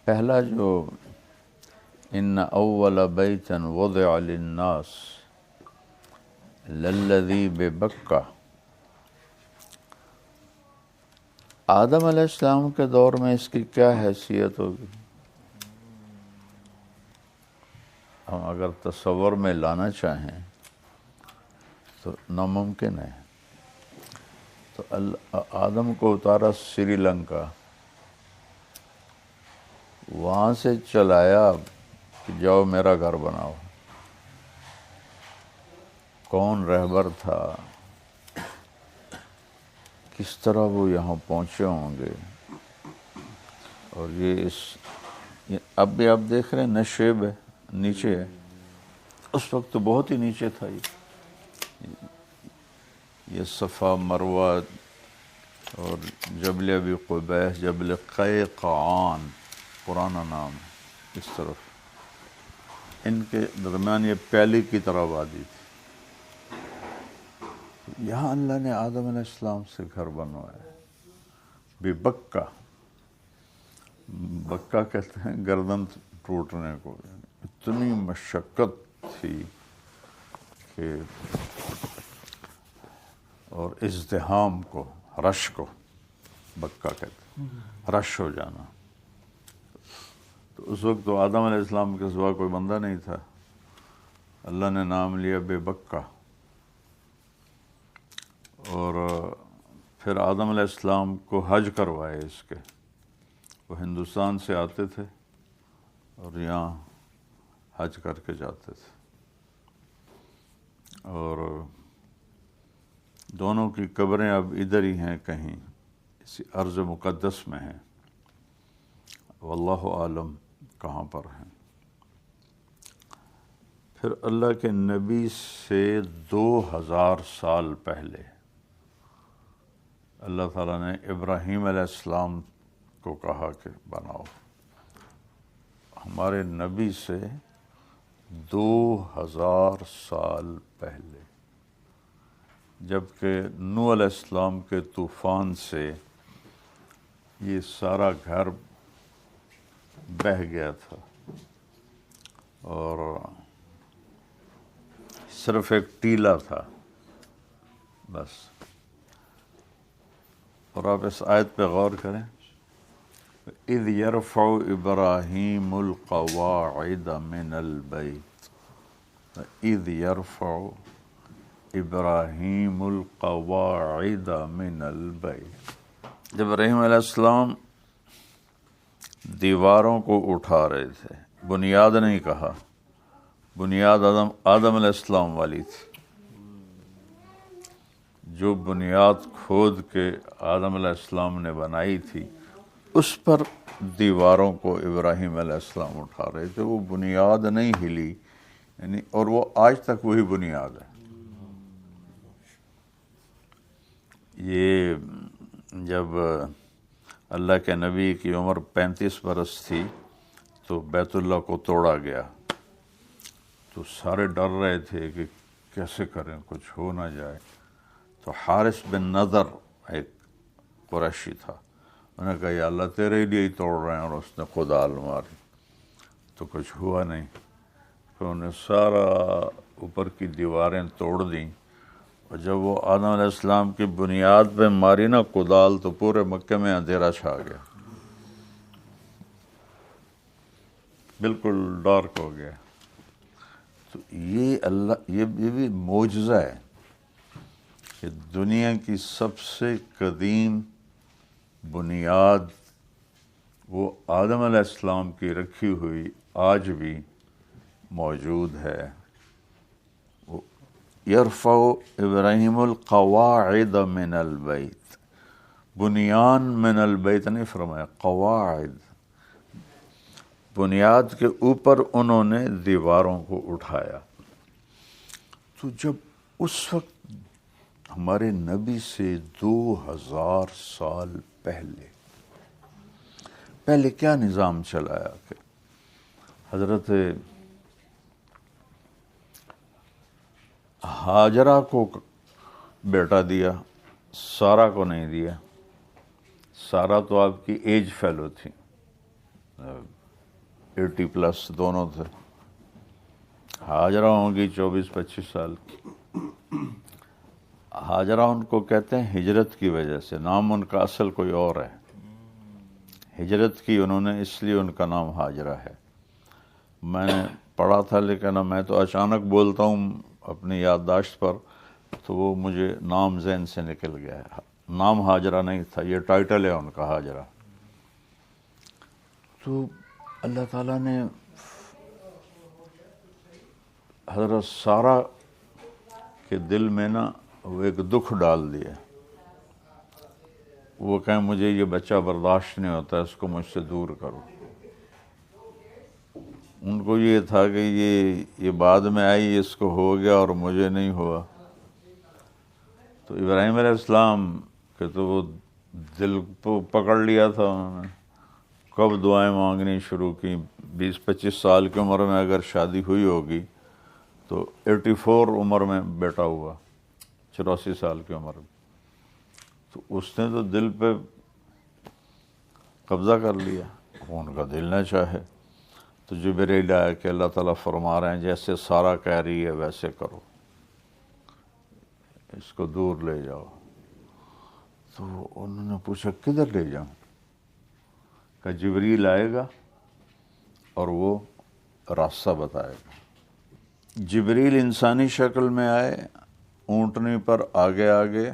پہلا جو ان اول بیت وضع للناس للذی ببکہ، آدم علیہ السلام کے دور میں اس کی کیا حیثیت ہوگی؟ ہم اگر تصور میں لانا چاہیں تو ناممکن ہے۔ تو آدم کو اتارا سری لنکا، وہاں سے چلایا کہ جاؤ میرا گھر بناؤ۔ کون رہبر تھا، کس طرح وہ یہاں پہنچے ہوں گے؟ اور یہ اب بھی آپ دیکھ رہے ہیں نشیب ہے، نیچے ہے، اس وقت تو بہت ہی نیچے تھا۔ یہ صفا مروہ اور جبل ابی قبیس، جبل قیقعان پرانا نام ہے، اس طرف ان کے درمیان یہ پیلی کی طرح وادی تھی۔ یہاں اللہ نے آدم علیہ السلام سے گھر بنوایا ببکہ۔ بکہ کہتے ہیں گردن ٹوٹنے کو، اتنی مشقت تھی کہ اور ازدحام کو، رش کو بکہ کہتے ہیں، رش ہو جانا۔ تو اس وقت تو آدم علیہ السلام کے سوا کوئی بندہ نہیں تھا، اللہ نے نام لیا بے بکہ۔ اور پھر آدم علیہ السلام کو حج کروائے اس کے، وہ ہندوستان سے آتے تھے اور یہاں حج کر کے جاتے تھے، اور دونوں کی قبریں اب ادھر ہی ہیں، کہیں اسی ارض مقدس میں ہیں، واللہ عالم کہاں پر ہیں۔ پھر اللہ کے نبی سے 2000 سال پہلے اللہ تعالیٰ نے ابراہیم علیہ السلام کو کہا کہ بناؤ۔ ہمارے نبی سے 2000 سال پہلے، جبکہ نوح علیہ السلام کے طوفان سے یہ سارا گھر بہہ گیا تھا اور صرف ایک ٹیلا تھا بس۔ اور آپ اس آیت پہ غور کریں، اذ یرفع ابراہیم القواعد من البیت، اذ یرفع ابراہیم القواعد من البیت، جب ابراہیم علیہ السلام دیواروں کو اٹھا رہے تھے، بنیاد نہیں کہا، بنیاد آدم علیہ السلام والی تھی۔ جو بنیاد کھود کے آدم علیہ السلام نے بنائی تھی، اس پر دیواروں کو ابراہیم علیہ السلام اٹھا رہے تھے، وہ بنیاد نہیں ہلی، یعنی اور وہ آج تک وہی بنیاد ہے۔ یہ جب اللہ کے نبی کی عمر 35 برس تھی تو بیت اللہ کو توڑا گیا، تو سارے ڈر رہے تھے کہ کیسے کریں، کچھ ہو نہ جائے۔ تو حارث بن نضر ایک قریشی تھا، انہوں نے کہا یا اللہ تیرے لیے ہی توڑ رہے ہیں، اور اس نے کدال ماری تو کچھ ہوا نہیں۔ پھر انہوں نے سارا اوپر کی دیواریں توڑ دیں، اور جب وہ آدم علیہ السلام کی بنیاد پہ ماری نا کدال، تو پورے مکے میں اندھیرا چھا گیا، بالکل ڈارک ہو گیا۔ تو یہ بھی معجزہ ہے کہ دنیا کی سب سے قدیم بنیاد وہ آدم علیہ السلام کی رکھی ہوئی آج بھی موجود ہے۔ یرفع ابراہیم القواعد من البیت، بنیان من البیت نہیں فرمایا، قواعد، بنیاد کے اوپر انہوں نے دیواروں کو اٹھایا۔ تو جب اس وقت ہمارے نبی سے 2000 سال پہلے کیا نظام چلایا کہ حضرت ہاجرہ کو بیٹا دیا، سارا کو نہیں دیا۔ سارا تو آپ کی ایج فیلو تھی، 80+ دونوں تھے. ہاجرہ ہوں گی 24-25 سال کی. ہاجرہ ان کو کہتے ہیں ہجرت کی وجہ سے، نام ان کا اصل کوئی اور ہے. ہجرت کی انہوں نے، اس لیے ان کا نام ہاجرہ ہے. میں نے پڑھا تھا لیکن میں تو اچانک بولتا ہوں اپنی یادداشت پر، تو وہ مجھے نام ذہن سے نکل گیا ہے. نام ہاجرہ نہیں تھا، یہ ٹائٹل ہے ان کا ہاجرہ. تو اللہ تعالیٰ نے حضرت سارہ کے دل میں نا وہ ایک دکھ ڈال دیا. وہ کہیں مجھے یہ بچہ برداشت نہیں ہوتا، اس کو مجھ سے دور کرو. ان کو یہ تھا کہ یہ بعد میں آئی، اس کو ہو گیا اور مجھے نہیں ہوا. تو ابراہیم علیہ السلام کہ تو وہ دل کو پکڑ لیا تھا انہوں نے. کب دعائیں مانگنی شروع کی. 20-25 سال کی عمر میں اگر شادی ہوئی ہوگی تو 84 عمر میں بیٹا ہوا، 84 سال کی عمر میں. تو اس نے تو دل پہ قبضہ کر لیا. ان کا دل نہ چاہے تو جبریل آیا کہ اللہ تعالیٰ فرما رہے ہیں جیسے سارہ کہہ رہی ہے ویسے کرو، اس کو دور لے جاؤ. تو انہوں نے پوچھا کدھر لے جاؤں؟ کہ جبریل آئے گا اور وہ راستہ بتائے گا. جبریل انسانی شکل میں آئے، اونٹنی پر آگے آگے،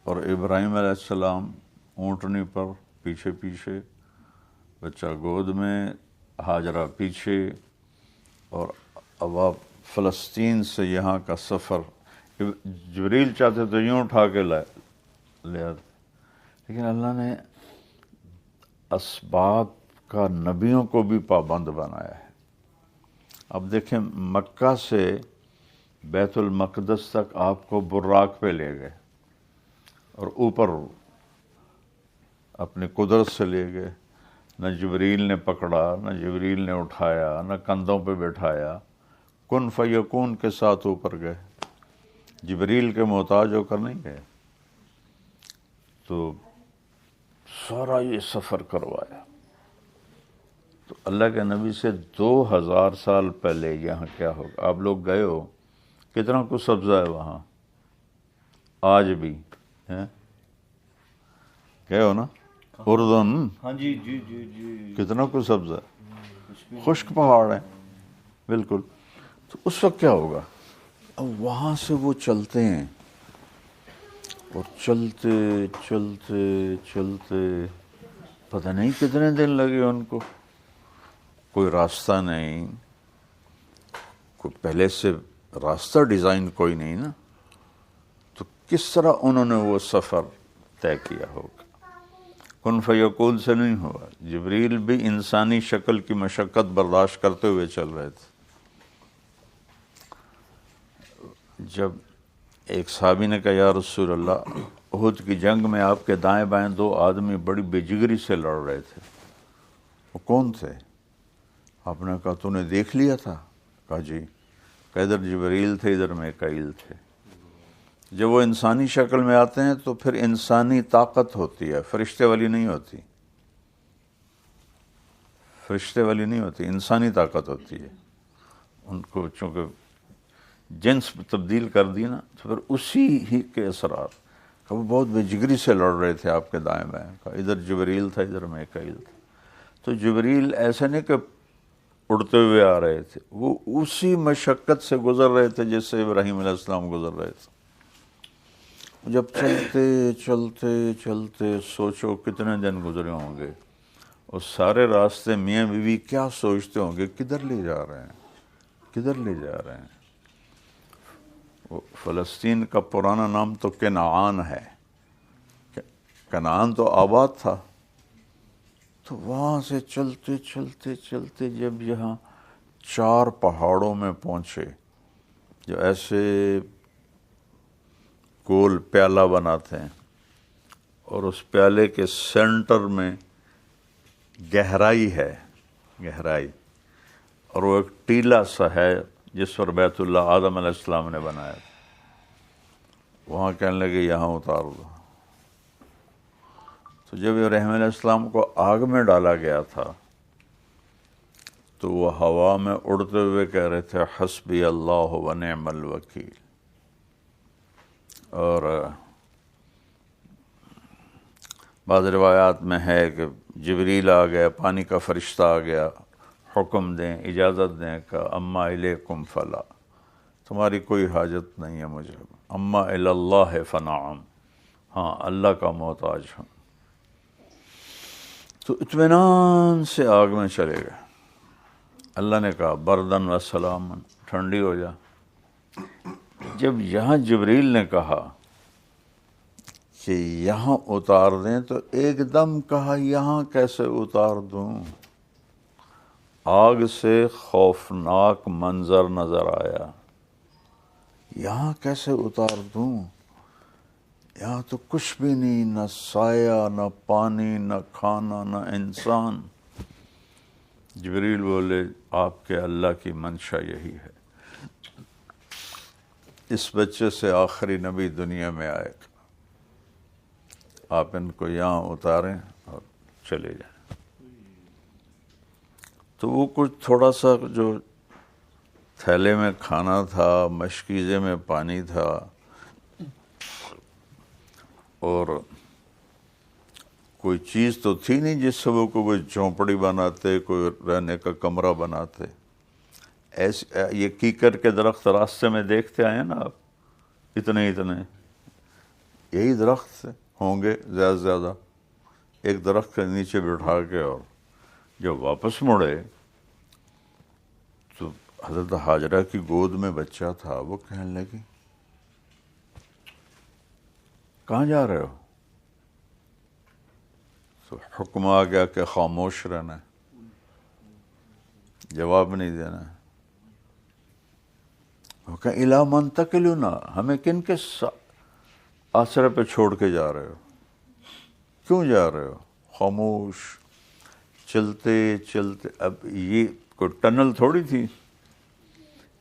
اور ابراہیم علیہ السلام اونٹنی پر پیچھے پیچھے، بچہ گود میں، ہاجرہ پیچھے. اور اب آپ فلسطین سے یہاں کا سفر، جبریل چاہتے تو یوں اٹھا کے لے آتے، لیکن اللہ نے اسباب کا نبیوں کو بھی پابند بنایا ہے. اب دیکھیں مکہ سے بیت المقدس تک آپ کو براق پہ لے گئے اور اوپر اپنی قدرت سے لے گئے. نہ جبریل نے پکڑا، نہ جبریل نے اٹھایا، نہ کندھوں پہ بٹھایا. کن فیکون کے ساتھ اوپر گئے، جبریل کے محتاج ہو کر نہیں گئے. تو سارا یہ سفر کروایا. تو اللہ کے نبی سے 2000 سال پہلے یہاں کیا ہوگا. آپ لوگ گئے ہو، کتنا کچھ سبزہ ہے وہاں آج بھی ہے. گئے ہو نا اردن؟ ہاں جی جی جی جی. کتنا کچھ سبزہ ہے، خشک پہاڑ ہے بالکل. تو اس وقت کیا ہوگا؟ اب وہاں سے وہ چلتے ہیں اور چلتے چلتے چلتے پتہ نہیں کتنے دن لگے ان کو. کوئی راستہ نہیں، کوئی پہلے سے راستہ ڈیزائن کوئی نہیں نا. تو کس طرح انہوں نے وہ سفر طے کیا ہوگا؟ کن فیکون سے نہیں ہوا. جبریل بھی انسانی شکل کی مشقت برداشت کرتے ہوئے چل رہے تھے. جب ایک صحابی نے کہا یا رسول اللہ، احد کی جنگ میں آپ کے دائیں بائیں 2 آدمی بڑی بے جگری سے لڑ رہے تھے، وہ کون تھے؟ آپ نے کہا تو نے دیکھ لیا تھا؟ کہا جی. کہ ادھر جبریل تھے، ادھر میکائیل تھے. جب وہ انسانی شکل میں آتے ہیں تو پھر انسانی طاقت ہوتی ہے، فرشتے والی نہیں ہوتی. فرشتے والی نہیں ہوتی، انسانی طاقت ہوتی ہے. ان کو چونکہ جنس تبدیل کر دی نا، تو پھر اسی ہی کے اثرات. کہ وہ بہت بے جگری سے لڑ رہے تھے آپ کے دائیں بائیں. کہ ادھر جبریل تھا، ادھر میکائیل تھا. تو جبریل ایسے نہیں کہ اڑتے ہوئے آ رہے تھے، وہ اسی مشقت سے گزر رہے تھے جس سے ابراہیم علیہ السلام گزر رہے تھے. جب چلتے چلتے چلتے سوچو کتنے دن گزرے ہوں گے، اور سارے راستے میاں بیوی کیا سوچتے ہوں گے، کدھر لے جا رہے ہیں، کدھر لے جا رہے ہیں. فلسطین کا پرانا نام تو کنعان ہے، کنعان تو آباد تھا. تو وہاں سے چلتے چلتے چلتے جب یہاں 4 پہاڑوں میں پہنچے، جو ایسے گول پیالہ بناتے ہیں، اور اس پیالے کے سینٹر میں گہرائی ہے، گہرائی، اور وہ ایک ٹیلہ سا ہے جس پر بیت اللہ آدم علیہ السلام نے بنایا. وہاں کہنے لگے یہاں اتار دو. تو جب ابراہیم علیہ السلام کو آگ میں ڈالا گیا تھا تو وہ ہوا میں اڑتے ہوئے کہہ رہے تھے حسبی اللہ و نعم الوکیل. اور بعض روایات میں ہے کہ جبریل آ گیا، پانی کا فرشتہ آ گیا، حکم دیں، اجازت دیں کہ اما الیکم فلا، تمہاری کوئی حاجت نہیں ہے مجھے، اما الی اللہ فنعم، ہاں اللہ کا محتاج ہوں. تو اطمینان سے آگ میں چلے گئے. اللہ نے کہا بردن و سلامن، ٹھنڈی ہو جا. جب یہاں جبریل نے کہا کہ یہاں اتار دیں تو ایک دم کہا یہاں کیسے اتار دوں. آگ سے خوفناک منظر نظر آیا، یہاں کیسے اتار دوں، یہاں تو کچھ بھی نہیں، نہ سایہ، نہ پانی، نہ کھانا، نہ انسان. جبریل بولے آپ کے اللہ کی منشا یہی ہے، اس بچے سے آخری نبی دنیا میں آئے گا، آپ ان کو یہاں اتاریں اور چلے جائیں. تو وہ کچھ تھوڑا سا جو تھیلے میں کھانا تھا، مشکیزے میں پانی تھا، اور کوئی چیز تو تھی نہیں جس سے وہ کوئی جھونپڑی بناتے، کوئی رہنے کا کمرہ بناتے. ایسے یہ کیکر کے درخت راستے میں دیکھتے آئے نا آپ، اتنے یہی درخت ہوں گے زیادہ سے زیادہ. ایک درخت کے نیچے بٹھا کے، اور جب واپس مڑے تو حضرت ہاجرہ کی گود میں بچہ تھا. وہ کہنے لگی کہاں جا رہے ہو؟ تو حکم آ گیا کہ خاموش رہنا ہے، جواب نہیں دینا ہے. وہ کہا الا منتقلنا، ہمیں کن کے آسرے پہ چھوڑ کے جا رہے ہو، کیوں جا رہے ہو؟ خاموش. چلتے چلتے، اب یہ کوئی ٹنل تھوڑی تھی،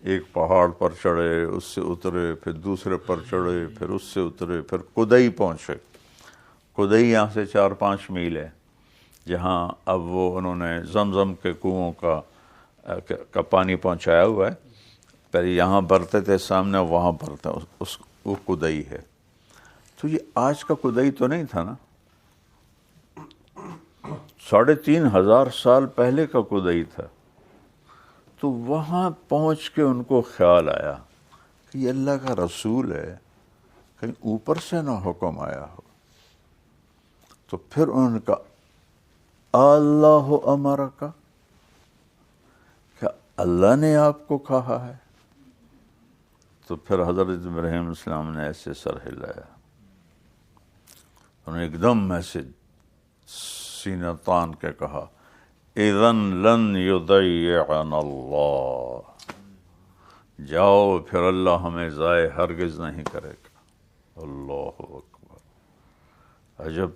ایک پہاڑ پر چڑھے، اس سے اترے، پھر دوسرے پر چڑھے، پھر اس سے اترے، پھر کدئی پہنچے. کدئی یہاں سے 4-5 میل ہے، جہاں اب وہ انہوں نے زمزم کے کنوؤں کا پانی پہنچایا ہوا ہے. پہلے یہاں بھرتے تھے سامنے، وہاں بھرتے، وہ کدئی ہے. تو یہ آج کا کدئی تو نہیں تھا نا، 3,500 سال پہلے کا کدئی تھا. تو وہاں پہنچ کے ان کو خیال آیا کہ یہ اللہ کا رسول ہے، کہیں اوپر سے نہ حکم آیا ہو. تو پھر ان کا اللہ امرک، کیا اللہ نے آپ کو کہا ہے؟ تو پھر حضرت ابراہیم علیہ السلام نے ایسے سر ہلایا، انہوں نے ایک دم ایسے سینہ تان کے کہا اذن لن یضیعنا اللہ، جاؤ پھر اللہ ہمیں ضائع ہرگز نہیں کرے گا. اللہ اکبر. عجب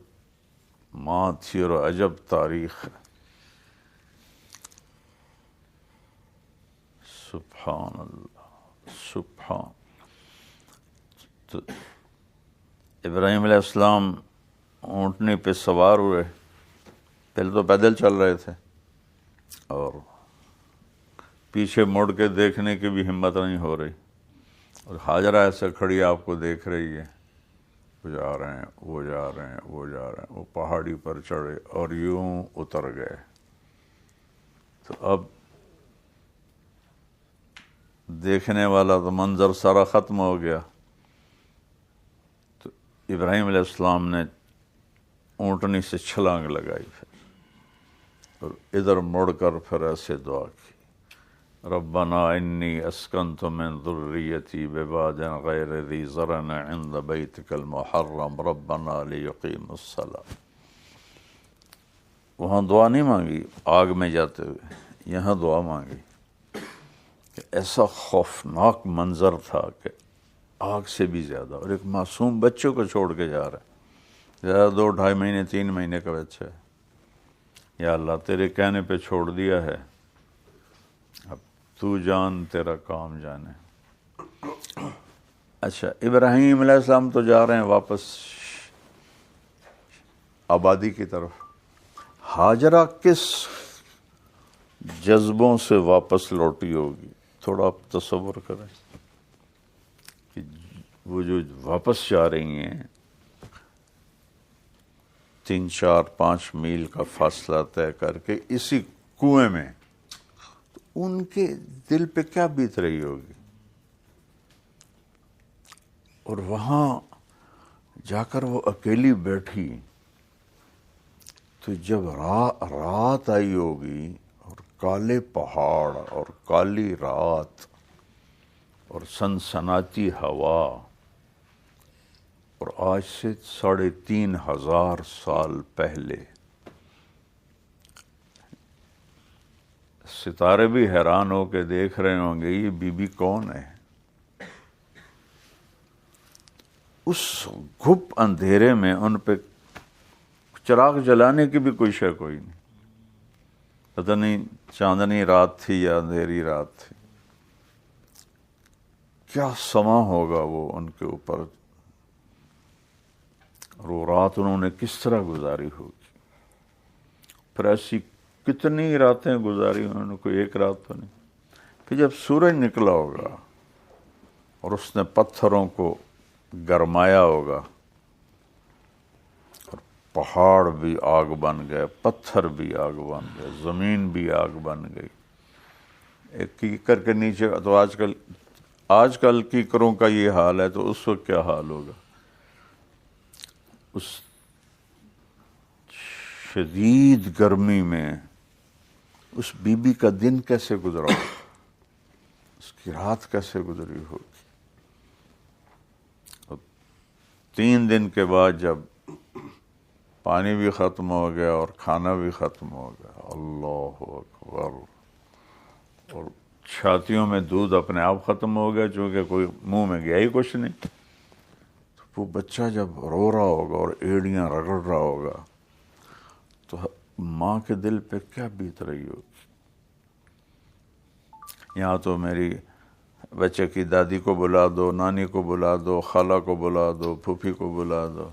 ماں تھی اور عجب تاریخ ہے. سبحان اللہ، سبحان. تو ابراہیم علیہ السلام اونٹنی پہ سوار ہوئے، پہلے تو پیدل چل رہے تھے، اور پیچھے مڑ کے دیکھنے کی بھی ہمت نہیں ہو رہی. اور ہاجرہ ایسے کھڑی آپ کو دیکھ رہی ہے، وہ جا رہے ہیں، وہ جا رہے ہیں، وہ جا رہے ہیں. وہ پہاڑی پر چڑھے اور یوں اتر گئے. تو اب دیکھنے والا تو منظر سارا ختم ہو گیا. تو ابراہیم علیہ السلام نے اونٹنی سے چھلانگ لگائی، پھر اور ادھر مڑ کر پھر ایسے دعا کی ربنا انی اسکنت من ذریتی بواد غیر ذی زرع عند بیتک المحرم ربنا لیقیموا الصلاۃ. وہاں دعا نہیں مانگی آگ میں جاتے ہوئے، یہاں دعا مانگی کہ ایسا خوفناک منظر تھا کہ آگ سے بھی زیادہ، اور ایک معصوم بچوں کو چھوڑ کے جا رہا ہے، زیادہ 2-2.5 مہینے 3 مہینے کا بچہ ہے. یا اللہ تیرے کہنے پہ چھوڑ دیا ہے، اب تو جان تیرا کام جانے. اچھا، ابراہیم علیہ السلام تو جا رہے ہیں واپس آبادی کی طرف. ہاجرہ کس جذبوں سے واپس لوٹی ہوگی. تھوڑا آپ تصور کریں کہ وہ جو واپس جا رہی ہیں 3, 4, 5 میل کا فاصلہ طے کر کے اسی کنویں میں، تو ان کے دل پہ کیا بیت رہی ہوگی. اور وہاں جا کر وہ اکیلی بیٹھی تو جب رات آئی ہوگی اور کالے پہاڑ اور کالی رات اور سنسناتی ہوا، اور آج سے 3,500 سال پہلے ستارے بھی حیران ہو کے دیکھ رہے ہوں گے یہ بی بی کون ہے. اس گھپ اندھیرے میں ان پہ چراغ جلانے کی بھی کوئی شے کوئی نہیں. پتہ نہیں چاندنی رات تھی یا اندھیری رات تھی. کیا سما ہوگا وہ ان کے اوپر، اور وہ رات انہوں نے کس طرح گزاری ہوگی. پھر ایسی کتنی راتیں گزاری انہوں نے، کوئی ایک رات تو نہیں. پھر جب سورج نکلا ہوگا اور اس نے پتھروں کو گرمایا ہوگا اور پہاڑ بھی آگ بن گئے، پتھر بھی آگ بن گئے، زمین بھی آگ بن گئی. ایک کیکر کے نیچے تو آج کل کیکروں کا یہ حال ہے تو اس وقت کیا حال ہوگا. اس شدید گرمی میں اس بی بی کا دن کیسے گزرا ہوگا، اس کی رات کیسے گزری ہوگی. 3 دن کے بعد جب پانی بھی ختم ہو گیا اور کھانا بھی ختم ہو گیا، اللہ اکبر، اور چھاتیوں میں دودھ اپنے آپ ختم ہو گیا چونکہ کوئی منہ میں گیا ہی کچھ نہیں. تو وہ بچہ جب رو رہا ہوگا اور ایڑیاں رگڑ رہا ہوگا تو ماں کے دل پہ کیا بیت رہی ہوگی. یہاں تو میری بچے کی دادی کو بلا دو، نانی کو بلا دو، خالہ کو بلا دو، پھوپھی کو بلا دو،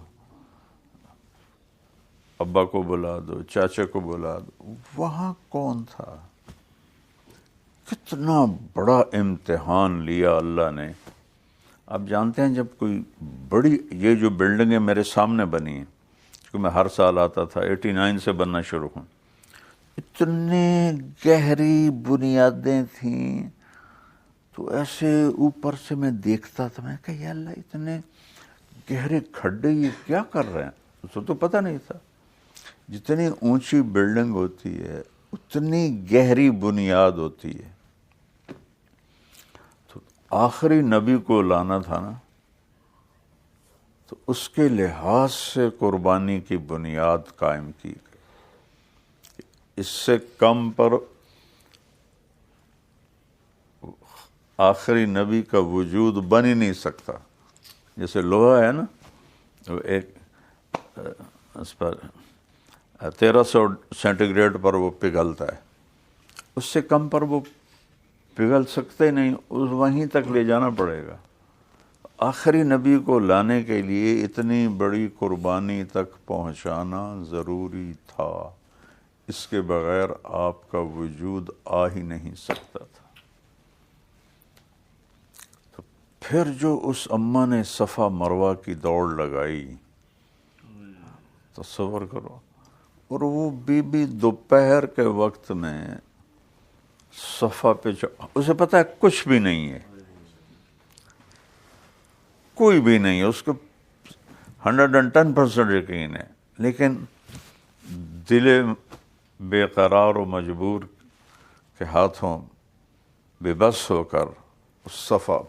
ابا کو بلا دو، چاچے کو بلا دو. وہاں کون تھا؟ کتنا بڑا امتحان لیا اللہ نے. آپ جانتے ہیں جب کوئی بڑی، یہ جو بلڈنگیں میرے سامنے بنی ہیں، کیونکہ میں ہر سال آتا تھا، 89 سے بننا شروع ہوں، اتنے گہری بنیادیں تھیں. تو ایسے اوپر سے میں دیکھتا تھا، میں کہا یا اللہ اتنے گہرے کھڈے یہ کیا کر رہے ہیں. اس کو تو پتہ نہیں تھا جتنی اونچی بلڈنگ ہوتی ہے اتنی گہری بنیاد ہوتی ہے. تو آخری نبی کو لانا تھا نا، تو اس کے لحاظ سے قربانی کی بنیاد قائم کی گئی. اس سے کم پر آخری نبی کا وجود بن ہی نہیں سکتا. جیسے لوہا ہے نا، وہ ایک اس پر 1300 سینٹی گریڈ پر وہ پگھلتا ہے، اس سے کم پر وہ پگھل سکتے نہیں، وہیں تک لے جانا پڑے گا. آخری نبی کو لانے کے لیے اتنی بڑی قربانی تک پہنچانا ضروری تھا. اس کے بغیر آپ کا وجود آ ہی نہیں سکتا تھا. تو پھر جو اس اماں نے صفا مروہ کی دوڑ لگائی، تصور کرو. اور وہ بی بی دوپہر کے وقت میں صفا پہ اسے پتہ ہے کچھ بھی نہیں ہے، کوئی بھی نہیں ہے، اس کو 110% یقین ہے، لیکن دل بے قرار و مجبور کے ہاتھوں بے بس ہو کر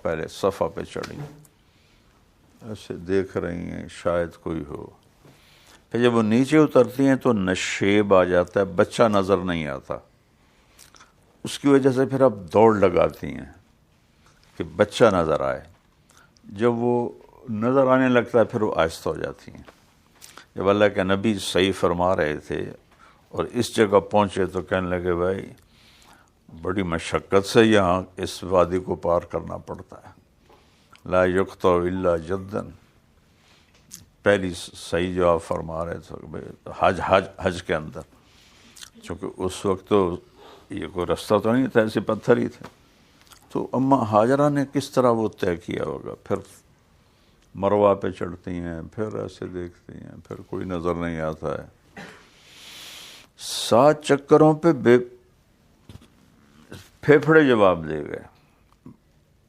پہلے صفا پہ چڑھی، ایسے دیکھ رہی ہیں شاید کوئی ہو. پھر جب وہ نیچے اترتی ہیں تو نشیب آ جاتا ہے، بچہ نظر نہیں آتا. اس کی وجہ سے پھر اب دوڑ لگاتی ہیں کہ بچہ نظر آئے. جب وہ نظر آنے لگتا ہے پھر وہ آہستہ ہو جاتی ہیں. جب اللہ کے نبی صحیح فرما رہے تھے اور اس جگہ پہنچے تو کہنے لگے بھائی بڑی مشقت سے یہاں اس وادی کو پار کرنا پڑتا ہے. لا یقطع الا جدا. پہلی صحیح جواب فرما رہے تھے حج کے اندر، چونکہ اس وقت تو یہ کوئی رستہ تو نہیں تھا، ایسے پتھر ہی تھے. تو اماں ہاجرہ نے کس طرح وہ طے کیا ہوگا؟ پھر مروہ پہ چڑھتی ہیں، پھر ایسے دیکھتی ہیں، پھر کوئی نظر نہیں آتا ہے. 7 چکروں پہ پھیپھڑے جواب دے گئے.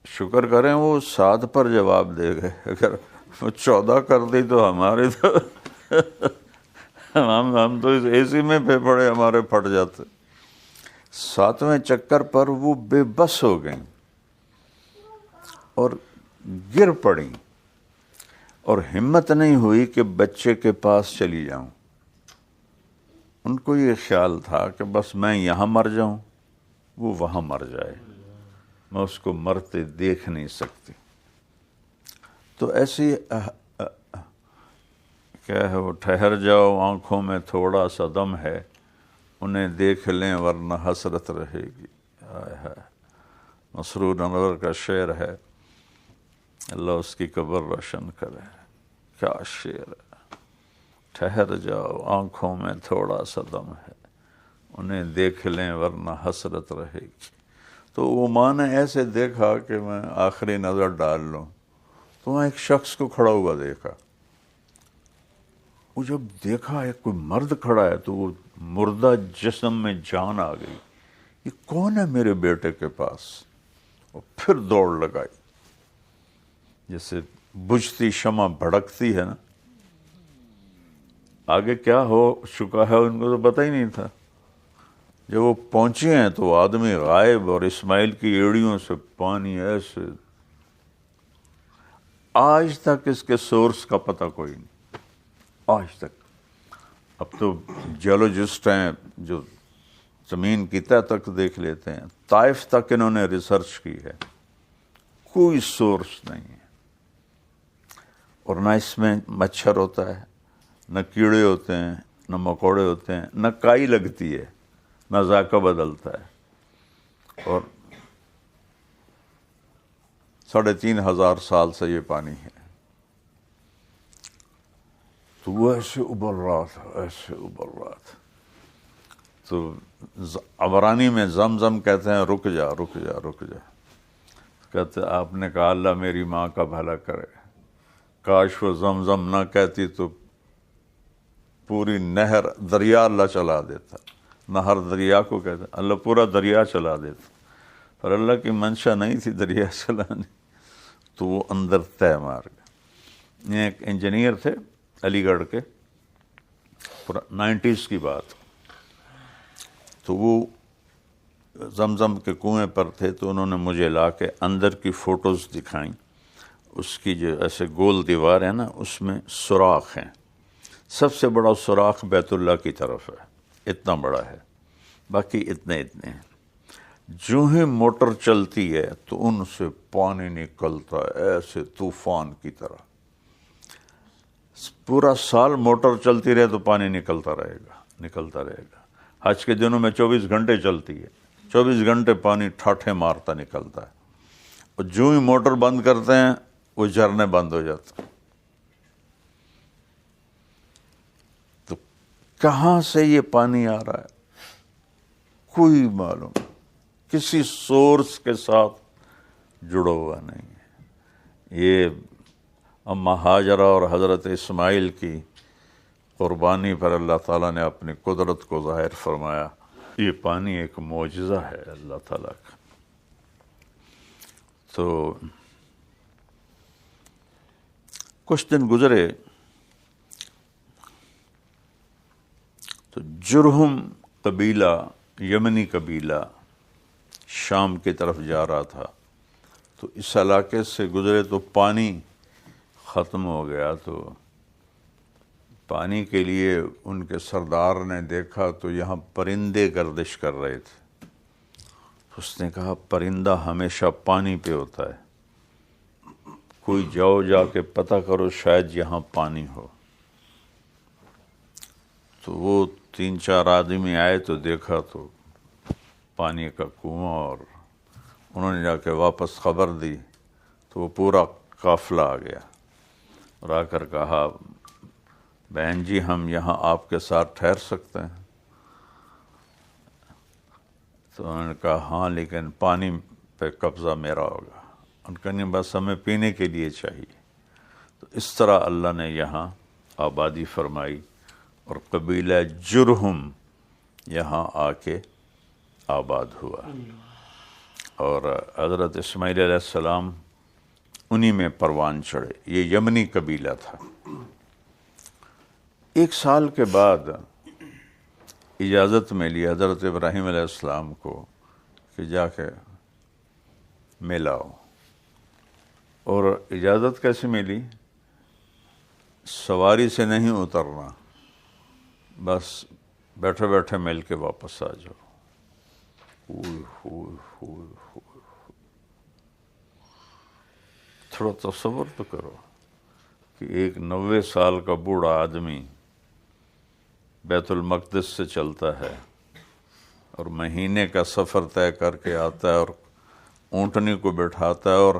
شکر کریں وہ 7 پر جواب دے گئے، اگر وہ 14 کر دی تو ہمارے تو ہم تو اس اے سی میں پھیپھڑے ہمارے پھٹ جاتے. 7ویں چکر پر وہ بے بس ہو گئیں اور گر پڑیں، اور ہمت نہیں ہوئی کہ بچے کے پاس چلی جاؤں. ان کو یہ خیال تھا کہ بس میں یہاں مر جاؤں، وہ وہاں مر جائے، میں اس کو مرتے دیکھ نہیں سکتی. تو ایسی کیا ہے وہ، ٹھہر جاؤ آنکھوں میں تھوڑا سا دم ہے، انہیں دیکھ لیں ورنہ حسرت رہے گی. مسرور انور کا شعر ہے، اللہ اس کی قبر روشن کرے. کیا شعر ہے! ٹھہر جاؤ آنکھوں میں تھوڑا سا دم ہے، انہیں دیکھ لیں ورنہ حسرت رہے گی. تو وہ ماں نے ایسے دیکھا کہ میں آخری نظر ڈال لوں، تو وہاں ایک شخص کو کھڑا ہوا دیکھا. وہ جب دیکھا ایک کوئی مرد کھڑا ہے تو وہ مردہ جسم میں جان آ گئی. یہ کون ہے میرے بیٹے کے پاس؟ اور پھر دوڑ لگائی، جیسے بجھتی شمع بھڑکتی ہے نا. آگے کیا ہو چکا ہے ان کو تو پتہ ہی نہیں تھا. جب وہ پہنچی ہیں تو وہ آدمی غائب، اور اسماعیل کی ایڑیوں سے پانی ایسے. آج تک اس کے سورس کا پتہ کوئی نہیں، آج تک. اب تو جیولوجسٹ ہیں جو زمین کی تہ تک دیکھ لیتے ہیں. طائف تک انہوں نے ریسرچ کی ہے، کوئی سورس نہیں ہے. اور نہ اس میں مچھر ہوتا ہے، نہ کیڑے ہوتے ہیں، نہ مکوڑے ہوتے ہیں، نہ کائی لگتی ہے، نہ ذائقہ بدلتا ہے. اور 3,500 سال سے یہ پانی ہے. تو وہ ایسے ابل رہا تھا، ایسے ابل رہا تھا. تو عبرانی میں زمزم کہتے ہیں رک جا رک جا رک جا. کہتے آپ نے کہا اللہ میری ماں کا بھلا کرے، کاش وہ زمزم نہ کہتی تو پوری نہر دریا اللہ چلا دیتا. نہر دریا کو کہتے ہیں، اللہ پورا دریا چلا دیتا. پر اللہ کی منشا نہیں تھی دریا چلانی، تو وہ اندر طے مار گئے. یہ ایک انجینئر تھے علی گڑھ کے، 90s کی بات. تو وہ زمزم کے کنویں پر تھے، تو انہوں نے مجھے لا کے اندر کی فوٹوز دکھائیں. اس کی جو ایسے گول دیوار ہے نا، اس میں سوراخ ہیں. سب سے بڑا سوراخ بیت اللہ کی طرف ہے، اتنا بڑا ہے، باقی اتنے ہیں. جو ہی موٹر چلتی ہے تو ان سے پانی نکلتا ہے ایسے طوفان کی طرح. پورا سال موٹر چلتی رہے تو پانی نکلتا رہے گا. حج کے دنوں میں 24 گھنٹے چلتی ہے، 24 گھنٹے پانی ٹھاٹھے مارتا نکلتا ہے. اور جو ہی موٹر بند کرتے ہیں وہ جھرنے بند ہو جاتے ہیں. تو کہاں سے یہ پانی آ رہا ہے کوئی معلوم، کسی سورس کے ساتھ جڑا ہوا نہیں ہے. یہ اما ہاجرہ اور حضرت اسماعیل کی قربانی پر اللہ تعالیٰ نے اپنی قدرت کو ظاہر فرمایا. یہ پانی ایک معجزہ ہے اللہ تعالیٰ کا. تو کچھ دن گزرے تو جرہم قبیلہ، یمنی قبیلہ شام کی طرف جا رہا تھا. تو اس علاقے سے گزرے تو پانی ختم ہو گیا. تو پانی کے لیے ان کے سردار نے دیکھا تو یہاں پرندے گردش کر رہے تھے. اس نے کہا پرندہ ہمیشہ پانی پہ ہوتا ہے، کوئی جاؤ جا کے پتہ کرو شاید یہاں پانی ہو. تو وہ 3-4 آدمی آئے تو دیکھا تو پانی کا کنواں، اور انہوں نے جا کے واپس خبر دی تو وہ پورا قافلہ آ گیا اور آ کر کہا بہن جی ہم یہاں آپ کے ساتھ ٹھہر سکتے ہیں؟ تو انہوں نے کہا ہاں لیکن پانی پہ قبضہ میرا ہوگا. ان کا نہیں، بس ہمیں پینے کے لیے چاہیے. تو اس طرح اللہ نے یہاں آبادی فرمائی اور قبیلہ جرہم یہاں آ کے آباد ہوا. اور حضرت اسماعیل علیہ السلام انہی میں پروان چڑھے. یہ یمنی قبیلہ تھا. 1 سال کے بعد اجازت ملی حضرت ابراہیم علیہ السلام کو کہ جا کے ملاؤ. اور اجازت کیسے ملی؟ سواری سے نہیں اترنا، بس بیٹھے بیٹھے مل کے واپس آ جاؤ. تھوڑا تصور تو کرو کہ ایک 90 سال کا بوڑھا آدمی بیت المقدس سے چلتا ہے اور مہینے کا سفر طے کر کے آتا ہے اور اونٹنی کو بٹھاتا ہے. اور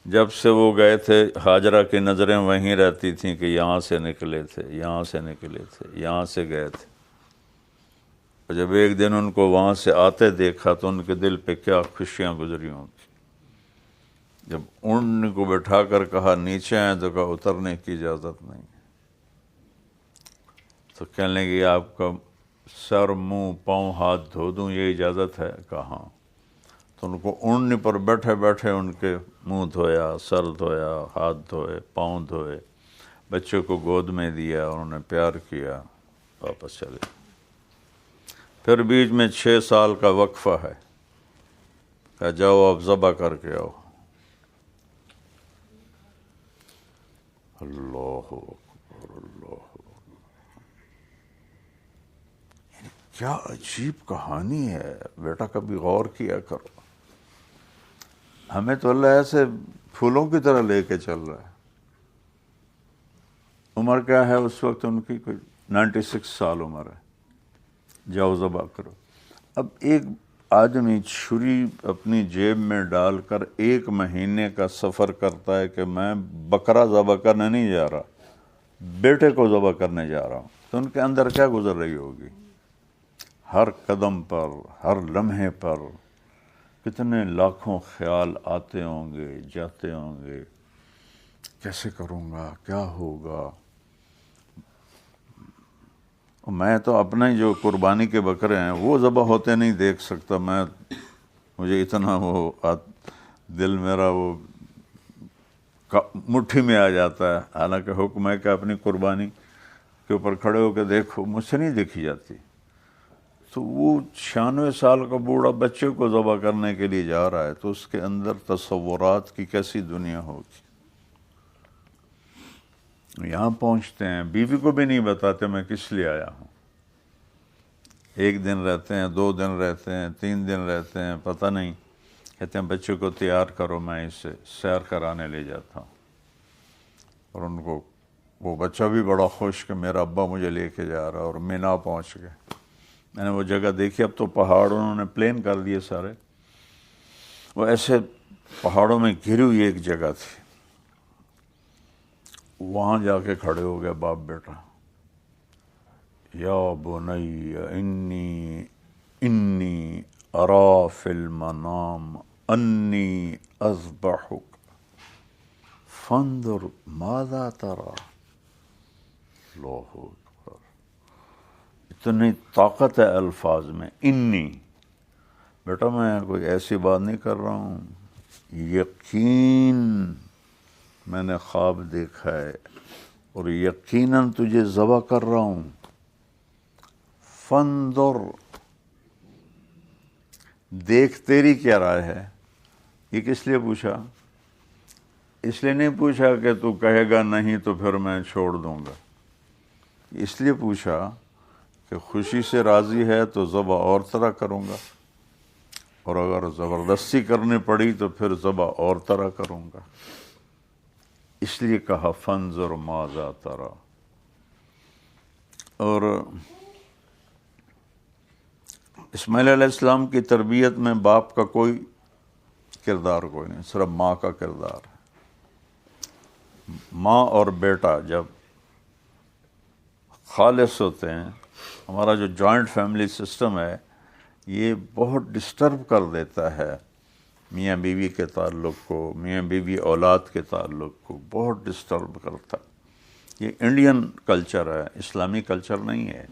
جب سے وہ گئے تھے ہاجرہ کی نظریں وہیں رہتی تھیں کہ یہاں سے نکلے تھے، یہاں سے نکلے تھے، یہاں سے گئے تھے. اور جب ایک دن ان کو وہاں سے آتے دیکھا تو ان کے دل پہ کیا خوشیاں گزری ہوں گی. جب اونٹنی کو بٹھا کر کہا نیچے آئیں تو کہا اترنے کی اجازت نہیں. تو کہنے لگے آپ کا سر، منہ، پاؤں، ہاتھ دھو دوں، یہ اجازت ہے؟ کہاں. تو ان کو اونٹنی پر بیٹھے بیٹھے ان کے منہ دھویا، سر دھویا، ہاتھ دھوئے، پاؤں دھوئے، بچوں کو گود میں دیا، انہوں نے پیار کیا، واپس چلے. پھر بیچ میں 6 سال کا وقفہ ہے. کہا جاؤ آپ ذبح کر کے آؤ. اللہ اکبر، اللہ اکبر. کیا عجیب کہانی ہے بیٹا، کبھی غور کیا کرو. ہمیں تو اللہ ایسے پھولوں کی طرح لے کے چل رہا ہے. عمر کیا ہے اس وقت ان کی؟ کوئی 96 سال عمر ہے. جاؤ ذبح کرو. اب ایک آدمی چھری اپنی جیب میں ڈال کر 1 مہینے کا سفر کرتا ہے کہ میں بکرا ذبح کرنے نہیں جا رہا، بیٹے کو ذبح کرنے جا رہا ہوں. تو ان کے اندر کیا گزر رہی ہوگی؟ ہر قدم پر، ہر لمحے پر کتنے لاکھوں خیال آتے ہوں گے، جاتے ہوں گے. کیسے کروں گا، کیا ہوگا. میں تو اپنے جو قربانی کے بکرے ہیں وہ ذبح ہوتے نہیں دیکھ سکتا. مجھے اتنا وہ دل میرا وہ مٹھی میں آ جاتا ہے. حالانکہ حکم ہے کہ اپنی قربانی کے اوپر کھڑے ہو کے دیکھو، مجھ سے نہیں دیکھی جاتی. تو وہ 96 سال کا بوڑھا بچے کو ذبح کرنے کے لیے جا رہا ہے، تو اس کے اندر تصورات کی کیسی دنیا ہوگی. یہاں پہنچتے ہیں، بیوی کو بھی نہیں بتاتے میں کس لیے آیا ہوں. 1 دن رہتے ہیں، 2 دن رہتے ہیں، 3 دن رہتے ہیں، پتہ نہیں. کہتے ہیں بچے کو تیار کرو، میں اسے سیر کرانے لے جاتا ہوں. اور ان کو وہ بچہ بھی بڑا خوش کہ میرا ابا مجھے لے کے جا رہا. اور مینا پہنچ گئے. میں نے وہ جگہ دیکھی. اب تو پہاڑ انہوں نے پلین کر دیے سارے. وہ ایسے پہاڑوں میں گھری ہوئی ایک جگہ تھی. وہاں جا کے کھڑے ہو گئے باپ بیٹا. یا بنی انی ارا فی المنام انی اذبحک فانظر ماذا تری. اللہ اکبر. اتنی طاقت ہے الفاظ میں. انی، بیٹا میں کوئی ایسی بات نہیں کر رہا ہوں، یقین میں نے خواب دیکھا ہے اور یقیناً تجھے ذبح کر رہا ہوں. فانظر، دیکھ تیری کیا رائے ہے. یہ کس لیے پوچھا؟ اس لیے نہیں پوچھا کہ تو کہے گا نہیں تو پھر میں چھوڑ دوں گا. اس لیے پوچھا کہ خوشی سے راضی ہے تو ذبح اور طرح کروں گا، اور اگر زبردستی کرنی پڑی تو پھر ذبح اور طرح کروں گا. اس لیے کہا فانظر ماذا تری. اور اسماعیل علیہ السلام کی تربیت میں باپ کا کوئی کردار کوئی نہیں، صرف ماں کا کردار ہے. ماں اور بیٹا جب خالص ہوتے ہیں، ہمارا جو جوائنٹ فیملی سسٹم ہے یہ بہت ڈسٹرب کر دیتا ہے میاں بیوی کے تعلق کو، میاں بیوی اولاد کے تعلق کو بہت ڈسٹرب کرتا. یہ انڈین کلچر ہے، اسلامی کلچر نہیں ہے.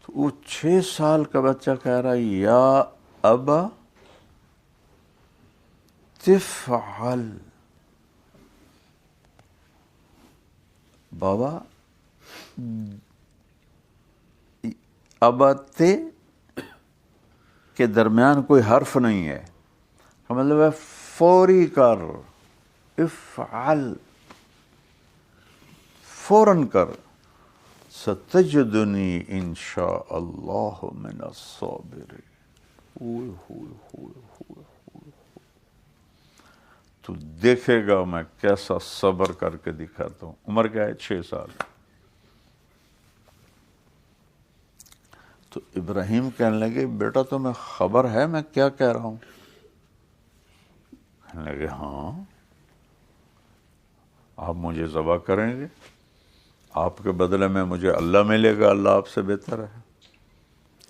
تو وہ 6 سال کا بچہ کہہ رہا ہے یا ابا تفعل، بابا ابا تے کے درمیان کوئی حرف نہیں ہے، مطلب ہے فوری کر، افعل فوراً کر، ستجدنی انشاء اللہ من الصابرین. ہوئے ہوئے ہوئے ہوئے ہوئے، تو دیکھے گا میں کیسا صبر کر کے دکھاتا ہوں. عمر کیا ہے؟ 6 سال. تو ابراہیم کہنے لگے بیٹا تمہیں خبر ہے میں کیا کہہ رہا ہوں؟ کہنے لگے ہاں. آپ مجھے ذبح کریں گے، آپ کے بدلے میں مجھے اللہ ملے گا، اللہ آپ سے بہتر ہے،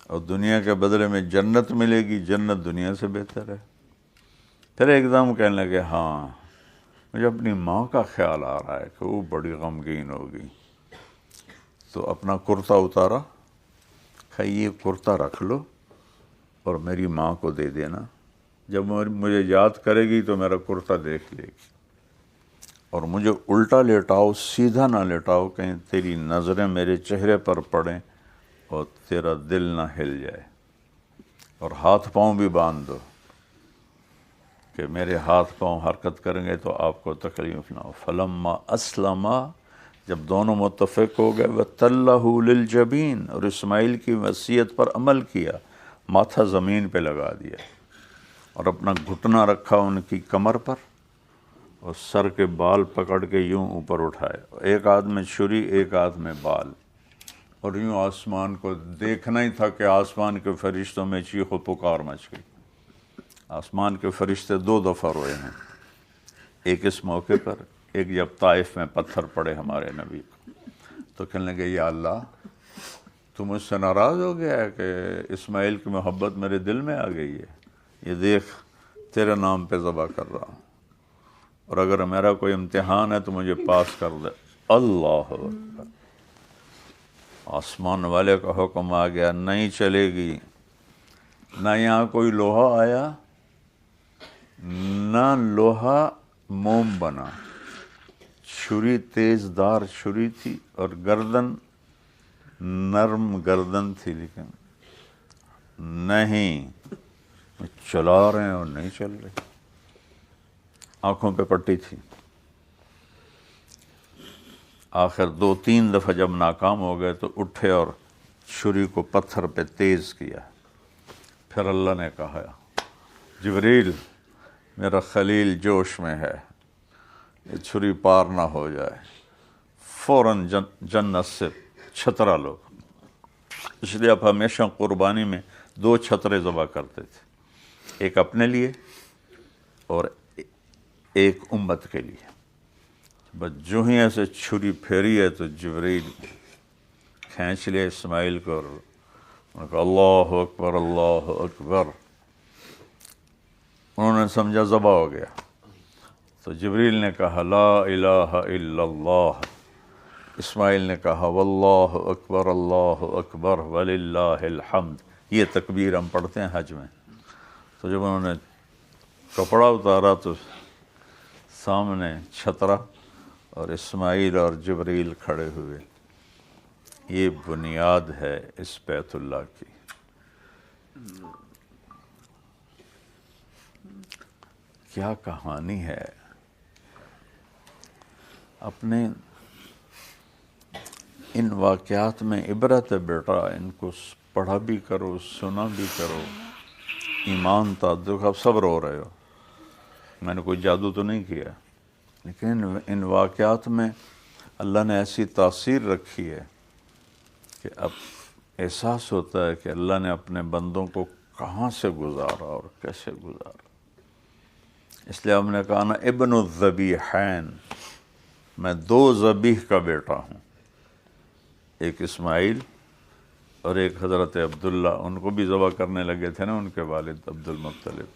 اور دنیا کے بدلے میں جنت ملے گی، جنت دنیا سے بہتر ہے. پھر ایک دم کہنے لگے ہاں مجھے اپنی ماں کا خیال آ رہا ہے کہ وہ بڑی غمگین ہوگی. تو اپنا کرتا اتارا، کہ یہ کرتا رکھ لو اور میری ماں کو دے دینا، جب مجھے یاد کرے گی تو میرا کرتا دیکھ لے گی، اور مجھے الٹا لیٹاؤ، سیدھا نہ لیٹاؤ، کہیں تیری نظریں میرے چہرے پر پڑیں اور تیرا دل نہ ہل جائے، اور ہاتھ پاؤں بھی باندھ دو کہ میرے ہاتھ پاؤں حرکت کریں گے تو آپ کو تکلیف نہ ہو. فلما اسلما، جب دونوں متفق ہو گئے، وَتَلَّهُ لِلْجَبِينِ، اور اسماعیل کی وصیت پر عمل کیا، ماتھا زمین پہ لگا دیا اور اپنا گھٹنا رکھا ان کی کمر پر اور سر کے بال پکڑ کے یوں اوپر اٹھائے، ایک ہاتھ میں چھری ایک ہاتھ میں بال، اور یوں آسمان کو دیکھنا ہی تھا کہ آسمان کے فرشتوں میں چیخ و پکار مچ گئی. آسمان کے فرشتے 2 دفعہ روئے ہیں، ایک اس موقع پر، ایک جب طائف میں پتھر پڑے ہمارے نبی کو. تو کہنے لگے یا اللہ تو مجھ سے ناراض ہو گیا ہے کہ اسماعیل کی محبت میرے دل میں آ گئی ہے، یہ دیکھ تیرے نام پہ ذبح کر رہا ہوں، اور اگر میرا کوئی امتحان ہے تو مجھے پاس کر دے. اللہ اکبر. آسمان والے کا حکم آ گیا، نہیں چلے گی. نہ یہاں کوئی لوہا آیا، نہ لوہا موم بنا، چھری تیز دار چھری تھی اور گردن نرم گردن تھی، لیکن نہیں چلا رہے ہیں اور نہیں چل رہے. آنکھوں پہ پٹی تھی. آخر 2-3 دفعہ جب ناکام ہو گئے تو اٹھے اور چھری کو پتھر پہ تیز کیا. پھر اللہ نے کہا جبریل میرا خلیل جوش میں ہے، یہ چھری پار نہ ہو جائے. فوراً جنت سے چھترا لو. اس لیے آپ ہمیشہ قربانی میں 2 چھترے ذبح کرتے تھے، ایک اپنے لیے اور ایک امت کے لیے. بس جو ہی ایسے چھری پھیری ہے تو جبریل کھینچ لیا اسماعیل کو، اور انہوں نے کہا اللہ اکبر اللہ اکبر. انہوں نے سمجھا ذبح ہو گیا. تو جبریل نے کہا لا الہ الا اللہ. اسماعیل نے کہا واللہ اکبر اللہ اکبر وللہ الحمد. یہ تکبیر ہم پڑھتے ہیں حج میں. تو جب انہوں نے کپڑا اتارا تو سامنے چھترا اور اسماعیل اور جبریل کھڑے ہوئے. یہ بنیاد ہے اس بیت اللہ کی. کیا کہانی ہے. اپنے ان واقعات میں عبرت ہے بیٹا، ان کو پڑھا بھی کرو، سنا بھی کرو. ایمان تعدق. اب سب رو رہے ہو، میں نے کوئی جادو تو نہیں کیا، لیکن ان واقعات میں اللہ نے ایسی تاثیر رکھی ہے کہ اب احساس ہوتا ہے کہ اللہ نے اپنے بندوں کو کہاں سے گزارا اور کیسے گزارا. اس لیے ہم نے کہا نا ابن الذبیحین، میں 2 ذبیح کا بیٹا ہوں، ایک اسماعیل اور ایک حضرت عبداللہ، ان کو بھی ذبح کرنے لگے تھے نا ان کے والد عبد المطلب۔